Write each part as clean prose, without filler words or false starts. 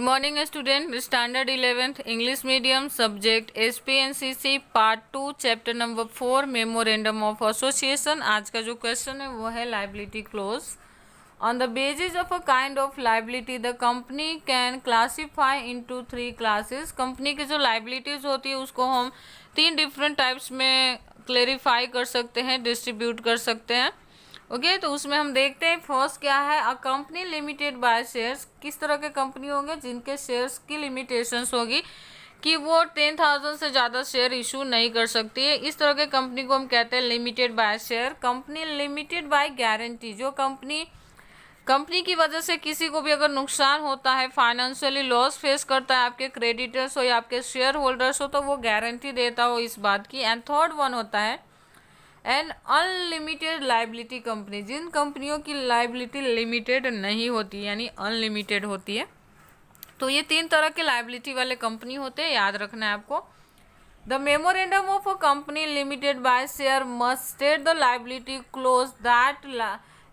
Morning student, standard 11th English medium subject SPNCC part 2 chapter number 4 memorandum of association. आज का जो question है वो है liability close. On the basis of a kind of liability the company can classify into 3 classes. Company की जो liabilities होती है उसको हम 3 डिफरेंट टाइप्स में क्लेरिफाई कर सकते हैं, डिस्ट्रीब्यूट कर सकते हैं। ओके तो उसमें हम देखते हैं फर्स्ट क्या है, अ कंपनी लिमिटेड बाय शेयर्स। किस तरह के कंपनी होंगे जिनके शेयर्स की लिमिटेशंस होगी कि वो 10,000 से ज़्यादा शेयर इशू नहीं कर सकती है। इस तरह के कंपनी को हम कहते हैं limited by share. Company limited by guarantee, जो कंपनी की वजह से किसी को भी अगर नुकसान होता है, फाइनेंशियली लॉस फेस करता है, आपके क्रेडिटर्स हो या आपके शेयर होल्डर्स हो, तो वो गारंटी देता हो इस बात की। एंड थर्ड वन होता है एंड अनलिमिटेड लाइबिलिटी कंपनी, जिन कंपनियों की लाइबिलिटी लिमिटेड नहीं होती यानी अनलिमिटेड होती है। तो ये 3 तरह के लाइबिलिटी वाले कंपनी होते हैं, याद रखना है आपको। The memorandum of a company limited bye share must state the liability close that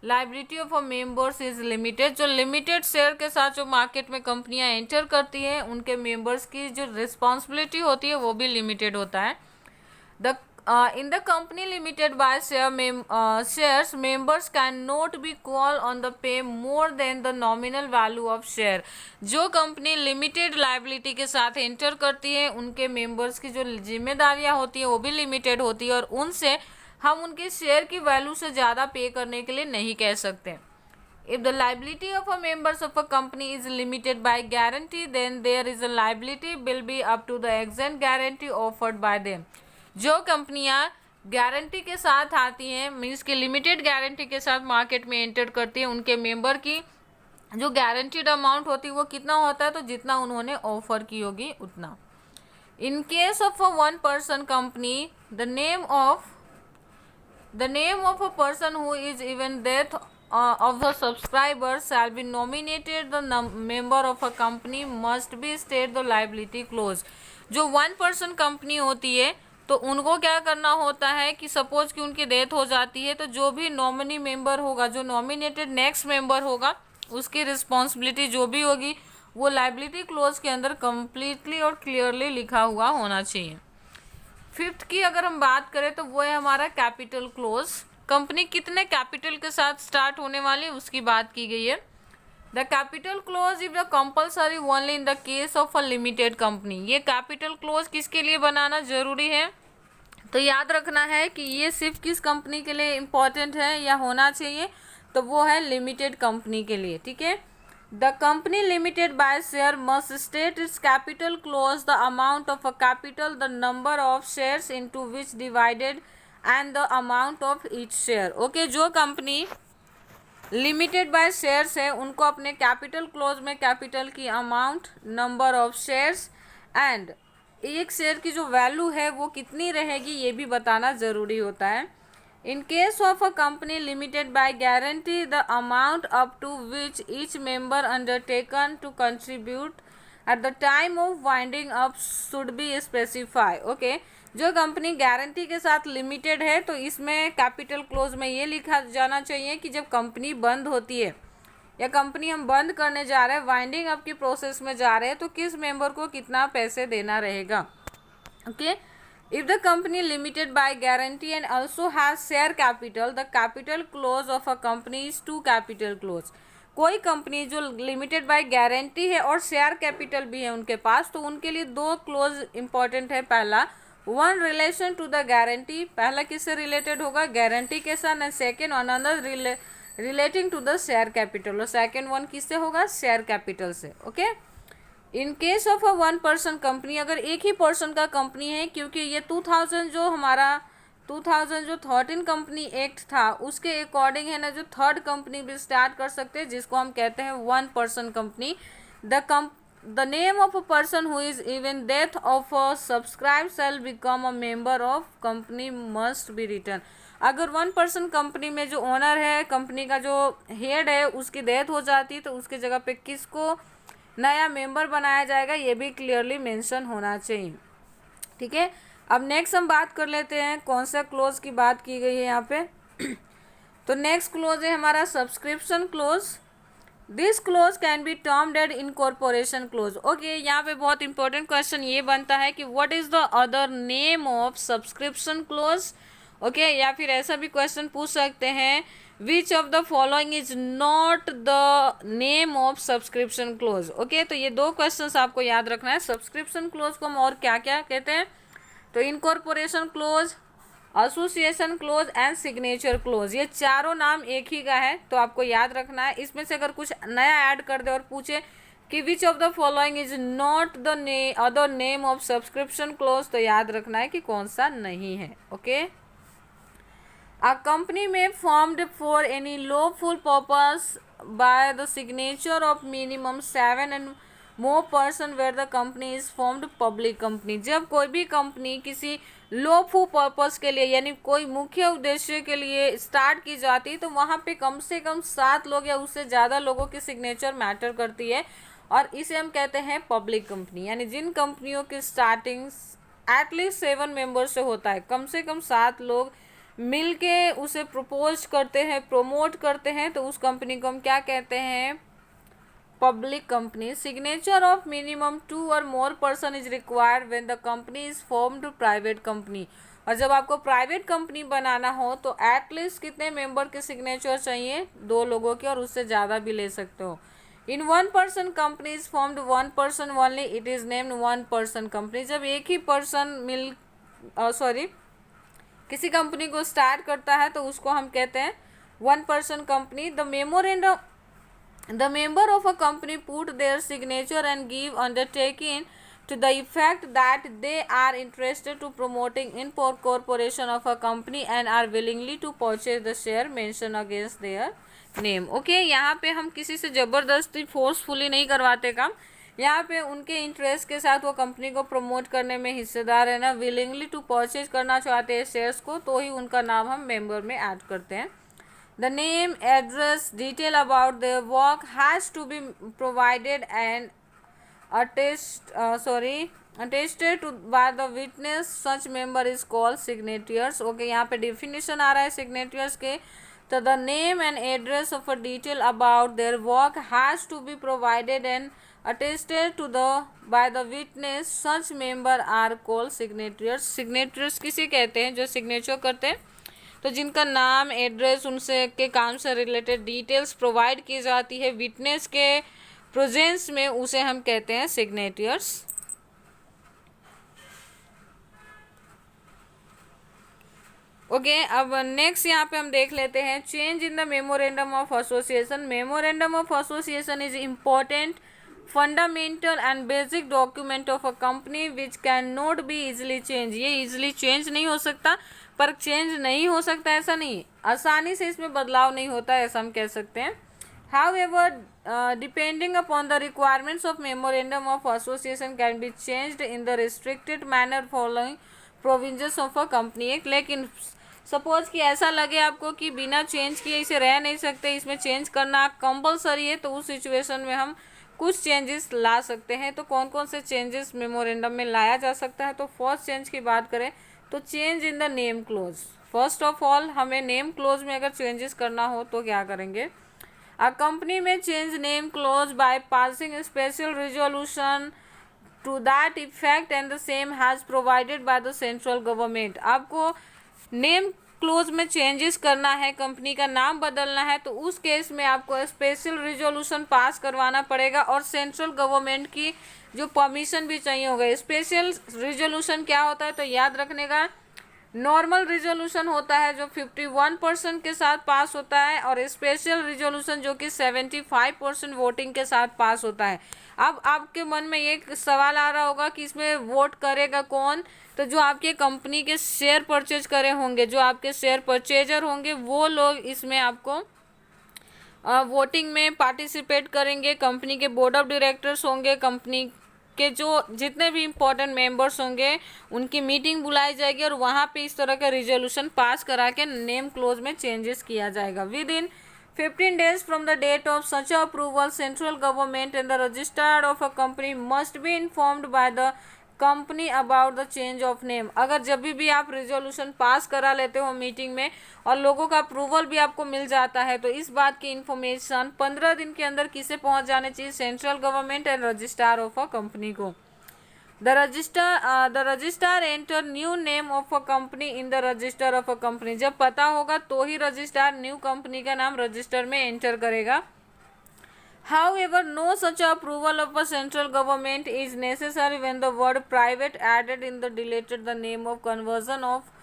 liability of a members is limited. जो लिमिटेड शेयर के साथ जो मार्केट में कंपनियां एंटर करती हैं उनके मेंबर्स की जो रिस्पॉन्सिबिलिटी होती है वो भी लिमिटेड होता है। The in the company limited by shares, members cannot be called on the pay more than the nominal value of share। जो कंपनी लिमिटेड लाइबिलिटी के साथ एंटर करती है उनके मेंबर्स की जो जिम्मेदारियां होती है वो भी लिमिटेड होती है और उनसे हम उनके शेयर की वैल्यू से ज़्यादा पे करने के लिए नहीं कह सकते। If the liability of a members of a company is limited by guarantee, then there is a liability will be up to the exact guarantee offered by them। जो कंपनियां गारंटी के साथ आती हैं, मीन्स कि लिमिटेड गारंटी के साथ market में एंटर करती है, उनके मेंबर की जो गारंटीड अमाउंट होती है वो कितना होता है, तो जितना उन्होंने ऑफर की होगी उतना। इन case of a one person company, the name of a person who is even death of the subscriber shall be nominated, the member of a company must be state the liability clause। जो 1% company होती है तो उनको क्या करना होता है कि सपोज कि उनकी डेथ हो जाती है तो जो भी नॉमिनी मेंबर होगा, जो नॉमिनेटेड नेक्स्ट मेंबर होगा, उसकी रिस्पॉन्सिबिलिटी जो भी होगी वो लाइबिलिटी क्लोज के अंदर कंप्लीटली और क्लियरली लिखा हुआ होना चाहिए। फिफ्थ की अगर हम बात करें तो वो है हमारा कैपिटल क्लोज। कंपनी कितने कैपिटल के साथ स्टार्ट होने वाली है उसकी बात की गई है। The capital close is the compulsory only in the case of a limited company. ये कैपिटल क्लोज किसके लिए बनाना जरूरी है, तो याद रखना है कि ये सिर्फ किस कंपनी के लिए इम्पोर्टेंट है या होना चाहिए, तो वो है लिमिटेड कंपनी के लिए। ठीक है, the company limited bye share must state it's capital close, the amount of a capital, the number of shares into which divided and the amount of each share. Okay, जो company limited by shares है उनको अपने capital close में capital की amount, number of shares and एक share की जो value है वो कितनी रहेगी ये भी बताना ज़रूरी होता है। In case of a company limited by guarantee, the amount up to which each member undertaken to contribute at the time of winding up should be specify. Okay, जो कंपनी गारंटी के साथ लिमिटेड है तो इसमें capital close में ये लिखा जाना चाहिए कि जब कंपनी बंद होती है या कंपनी हम बंद करने जा रहे हैं, वाइंडिंग अप की प्रोसेस में जा रहे हैं, तो किस मेंबर को कितना पैसे देना रहेगा। Okay, if the company limited by guarantee and also has share capital, the capital close of a company is 2 capital close. कोई कंपनी जो लिमिटेड बाय गारंटी है और शेयर कैपिटल भी है उनके पास, तो उनके लिए 2 क्लोज इंपॉर्टेंट है। पहला, one relation to the guarantee, पहला किससे रिलेटेड होगा, गारंटी के साथ, and second another relating to the share capital, और सेकेंड वन किससे होगा, शेयर कैपिटल से। Okay, in case of a 1% company, अगर एक ही पर्सन का कंपनी है, क्योंकि ये 2000 जो हमारा 2013 कंपनी एक्ट था उसके अकॉर्डिंग है ना, जो थर्ड कंपनी भी स्टार्ट कर सकते हैं जिसको हम कहते हैं 1% company. The name of a person who is even death of a subscribe shall become a member of company must be written। अगर 1% कंपनी में जो ओनर है, कंपनी का जो हेड है, उसकी डेथ हो जाती है तो उसकी जगह पे किसको नया मेंबर बनाया जाएगा ये भी क्लियरली मेंशन होना चाहिए। ठीक है, अब नेक्स्ट हम बात कर लेते हैं कौन सा क्लोज की बात की गई है यहाँ पे। तो नेक्स्ट क्लोज है हमारा subscription clause. This clause can be termed as incorporation clause. Okay, यहाँ पे बहुत इंपॉर्टेंट क्वेश्चन ये बनता है कि what is the other name of subscription clause. Okay, या फिर ऐसा भी क्वेश्चन पूछ सकते हैं which of the following is not the name of subscription clause. Okay, तो ये दो क्वेश्चंस आपको याद रखना है। सब्सक्रिप्शन क्लोज को हम और क्या क्या कहते हैं, तो incorporation close, association close and signature close, ये चारों नाम एक ही का है, तो आपको याद रखना है। इसमें से अगर कुछ नया ऐड कर दे और पूछे कि विच of the following is not the other name of subscription close, तो याद रखना है कि कौन सा नहीं है। Okay, a company may formed for any lawful purpose by the signature of minimum 7 and more person where the company is formed public company। जब कोई भी कंपनी किसी लॉफुल पर्पस के लिए यानी कोई मुख्य उद्देश्य के लिए स्टार्ट की जाती है तो वहाँ पे कम से कम 7 लोग या उससे ज़्यादा लोगों की सिग्नेचर मैटर करती है, और इसे हम कहते हैं पब्लिक कंपनी। यानी जिन कंपनियों की स्टार्टिंग एटलीस्ट 7 मेंबर से होता है, कम से कम 7 लोग मिलके उसे प्रपोज करते हैं, प्रोमोट करते हैं, तो उस कंपनी को हम क्या कहते हैं, public company. Signature of minimum 2 और more person is required when the company is formed private company. और जब आपको प्राइवेट कंपनी बनाना हो तो एटलीस्ट कितने मेंबर के सिग्नेचर चाहिए, 2 लोगों के, और उससे ज़्यादा भी ले सकते हो। इन 1 person company is formed 1 person only, it is named 1 person company. जब एक ही पर्सन किसी कंपनी को स्टार्ट करता है तो उसको हम कहते हैं 1 person company. The member of a company put there signature and give undertaking to the effect that they are interested to promoting incorporation of a company and are willingly to purchase the share mentioned against their name। Okay, यहाँ पे हम किसी से ज़बरदस्ती forcefully नहीं करवाते काम, यहाँ पे उनके इंटरेस्ट के साथ वो कंपनी को प्रमोट करने में हिस्सेदार है ना, विलिंगली टू परचेज करना चाहते हैं शेयर्स को, तो ही उनका नाम हम मेंबर में ऐड करते हैं। The name, address, detail about their work has to be provided and attested to by the witness, such member is called signatories। Okay, यहाँ पे डेफिनेशन आ रहा है signatories के, तो the name and address of a detail about their work has to be provided and attested to by the witness, such member are called signatories। signatories किसे कहते हैं, जो सिग्नेचर करते हैं, तो जिनका नाम, एड्रेस, उनसे के काम से रिलेटेड डिटेल्स प्रोवाइड की जाती है विटनेस के प्रेजेंस में, उसे हम कहते हैं सिग्नेटर्स। ओके, अब नेक्स्ट यहाँ पे हम देख लेते हैं change in the memorandum of association. Memorandum of association is important, fundamental and basic document of a company which can not be easily change. ये इजिली चेंज नहीं हो सकता, पर चेंज नहीं हो सकता ऐसा नहीं, आसानी से इसमें बदलाव नहीं होता है, ऐसा हम कह सकते हैं। However, depending upon the requirements of memorandum of association can be changed in the restricted manner following provisions of a company act। लेकिन सपोज कि ऐसा लगे आपको कि बिना चेंज किए इसे रह नहीं सकते, इसमें चेंज करना कंपलसरी है, तो उस सिचुएशन में हम कुछ चेंजेस ला सकते हैं। तो कौन कौन से चेंजेस मेमोरेंडम में लाया जा सकता है, तो फर्स्ट चेंज की बात करें तो change in the name close. First of all हमें नेम क्लोज में अगर चेंजेस करना हो तो क्या करेंगे, A company may change name clause by passing a special resolution to that effect and the same has provided by the central government। आपको name close में चेंजेस करना है, कंपनी का नाम बदलना है, तो उस केस में आपको स्पेशल रिजोल्यूशन पास करवाना पड़ेगा और सेंट्रल गवर्नमेंट की जो परमिशन भी चाहिए होगा। स्पेशल रिजोल्यूशन क्या होता है, तो याद रखने का, नॉर्मल रिजोल्यूशन होता है जो 51% के साथ पास होता है, और स्पेशल रिजोल्यूशन जो कि 75% वोटिंग के साथ पास होता है। अब आपके मन में एक सवाल आ रहा होगा कि इसमें वोट करेगा कौन, तो जो आपके कंपनी के शेयर परचेज करे होंगे, जो आपके शेयर परचेजर होंगे, वो लोग इसमें आपको वोटिंग में पार्टिसिपेट करेंगे। कंपनी के बोर्ड ऑफ डायरेक्टर्स होंगे, कंपनी के जो जितने भी इम्पोर्टेंट मेंबर्स होंगे उनकी मीटिंग बुलाई जाएगी और वहाँ पे इस तरह का रिजोल्यूशन पास करा के नेम क्लोज में चेंजेस किया जाएगा। With in 15 days from the date of such approval, central government and the registrar of a company must be informed by the company about the change of name. अगर जब भी आप resolution pass करा लेते हो meeting में और लोगों का अप्रूवल भी आपको मिल जाता है, तो इस बात की इंफॉर्मेशन 15 दिन के अंदर किसे पहुंच जाने चाहिए? Central government and registrar of a company को। the registrar enter new name of a company in the register of a company। जब पता होगा तो ही रजिस्ट्रार न्यू कंपनी का नाम रजिस्टर में एंटर करेगा। However, no such approval of a central government is necessary when the word private added in the deleted the name of conversion of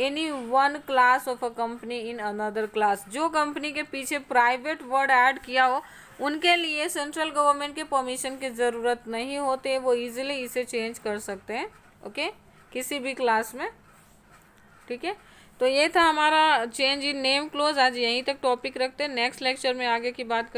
any one class of a company in another class। जो company के पीछे private word add किया हो उनके लिए central government के permission की ज़रूरत नहीं होती, वो इजीली इसे चेंज कर सकते हैं। ओके, किसी भी क्लास में। ठीक है, तो ये था हमारा चेंज इन नेम क्लोज। आज यहीं तक टॉपिक रखते हैं, नेक्स्ट लेक्चर में आगे की बात